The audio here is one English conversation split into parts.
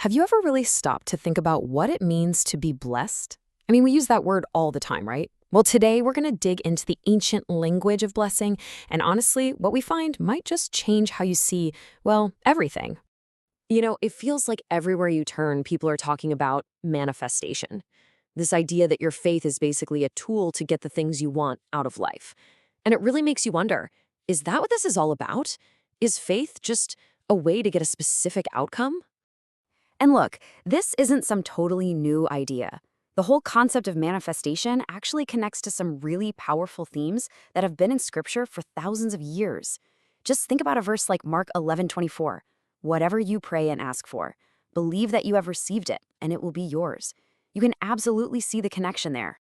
Have you ever really stopped to think about what it means to be blessed? I mean, we use that word all the time, right? Well, today we're going to dig into the ancient language of blessing, and honestly, what we find might just change how you see, well, everything. It feels like everywhere you turn, people are talking about manifestation. This idea that your faith is basically a tool to get the things you want out of life. And it really makes you wonder, is that what this is all about? Is faith just a way to get a specific outcome? And look, this isn't some totally new idea. The whole concept of manifestation actually connects to some really powerful themes that have been in scripture for thousands of years. Just think about a verse like Mark 11:24. Whatever you pray and ask for, believe that you have received it, and it will be yours. You can absolutely see the connection there.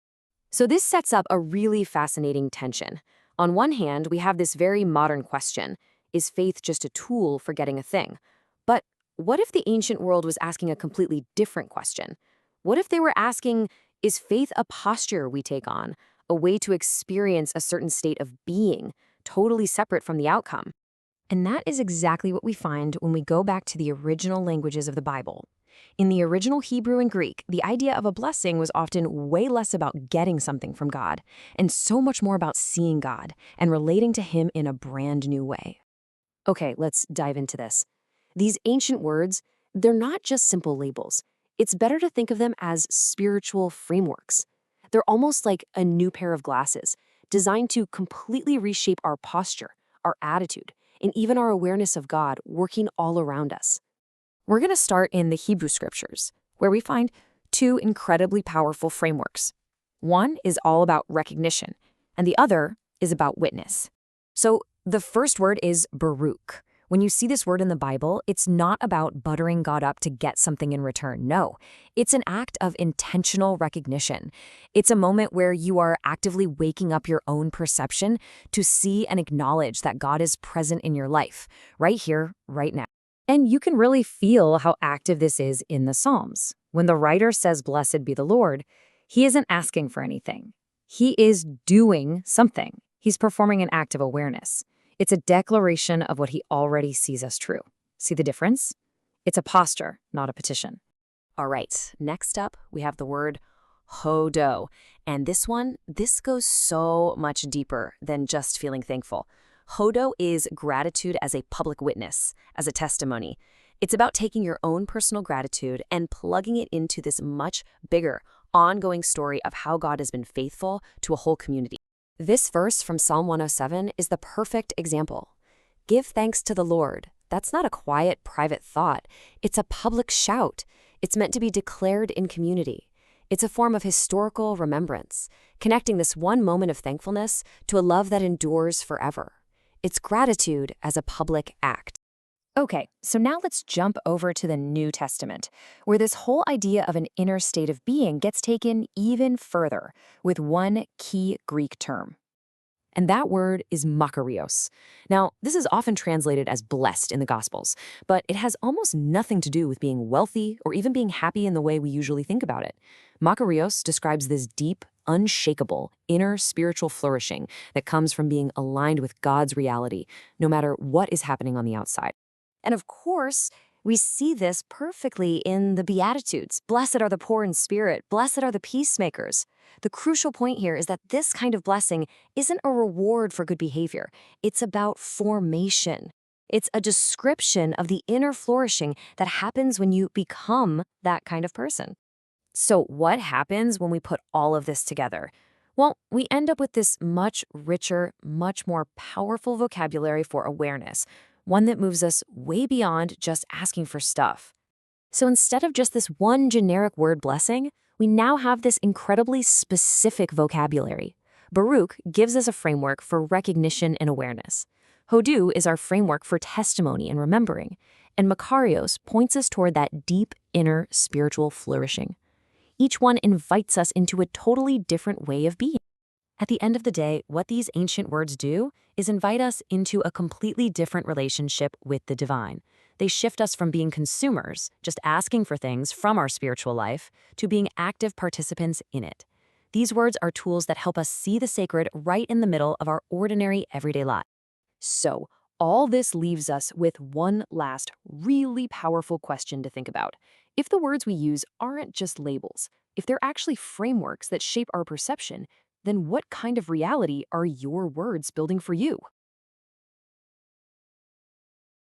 So this sets up a really fascinating tension. On one hand, we have this very modern question: is faith just a tool for getting a thing? But what if the ancient world was asking a completely different question? What if they were asking, is faith a posture we take on, a way to experience a certain state of being, totally separate from the outcome? And that is exactly what we find when we go back to the original languages of the Bible. In the original Hebrew and Greek, the idea of a blessing was often way less about getting something from God, and so much more about seeing God and relating to Him in a brand new way. Okay, let's dive into this. These ancient words, they're not just simple labels. It's better to think of them as spiritual frameworks. They're almost like a new pair of glasses, designed to completely reshape our posture, our attitude, and even our awareness of God working all around us. We're going to start in the Hebrew scriptures, where we find two incredibly powerful frameworks. One is all about recognition, and the other is about witness. So the first word is Baruch. When you see this word in the Bible, it's not about buttering God up to get something in return. No, it's an act of intentional recognition. It's a moment where you are actively waking up your own perception to see and acknowledge that God is present in your life, right here, right now. And you can really feel how active this is in the Psalms. When the writer says, "Blessed be the Lord," he isn't asking for anything. He is doing something. He's performing an act of awareness. It's a declaration of what he already sees as true. See the difference? It's a posture, not a petition. All right, next up, we have the word hodo. And this goes so much deeper than just feeling thankful. Hodo is gratitude as a public witness, as a testimony. It's about taking your own personal gratitude and plugging it into this much bigger, ongoing story of how God has been faithful to a whole community. This verse from Psalm 107 is the perfect example. Give thanks to the Lord. That's not a quiet, private thought. It's a public shout. It's meant to be declared in community. It's a form of historical remembrance, connecting this one moment of thankfulness to a love that endures forever. It's gratitude as a public act. Okay, so now let's jump over to the New Testament, where this whole idea of an inner state of being gets taken even further with one key Greek term. And that word is makarios. Now, this is often translated as blessed in the Gospels, but it has almost nothing to do with being wealthy or even being happy in the way we usually think about it. Makarios describes this deep, unshakable, inner spiritual flourishing that comes from being aligned with God's reality, no matter what is happening on the outside. And of course, we see this perfectly in the Beatitudes. Blessed are the poor in spirit. Blessed are the peacemakers. The crucial point here is that this kind of blessing isn't a reward for good behavior. It's about formation. It's a description of the inner flourishing that happens when you become that kind of person. So what happens when we put all of this together? Well, we end up with this much richer, much more powerful vocabulary for awareness, one that moves us way beyond just asking for stuff. So instead of just this one generic word blessing, we now have this incredibly specific vocabulary. Baruch gives us a framework for recognition and awareness. Hodu is our framework for testimony and remembering. And Makarios points us toward that deep inner spiritual flourishing. Each one invites us into a totally different way of being. At the end of the day, what these ancient words do is invite us into a completely different relationship with the divine. They shift us from being consumers, just asking for things from our spiritual life, to being active participants in it. These words are tools that help us see the sacred right in the middle of our ordinary everyday life. So, all this leaves us with one last really powerful question to think about. If the words we use aren't just labels, if they're actually frameworks that shape our perception, then what kind of reality are your words building for you?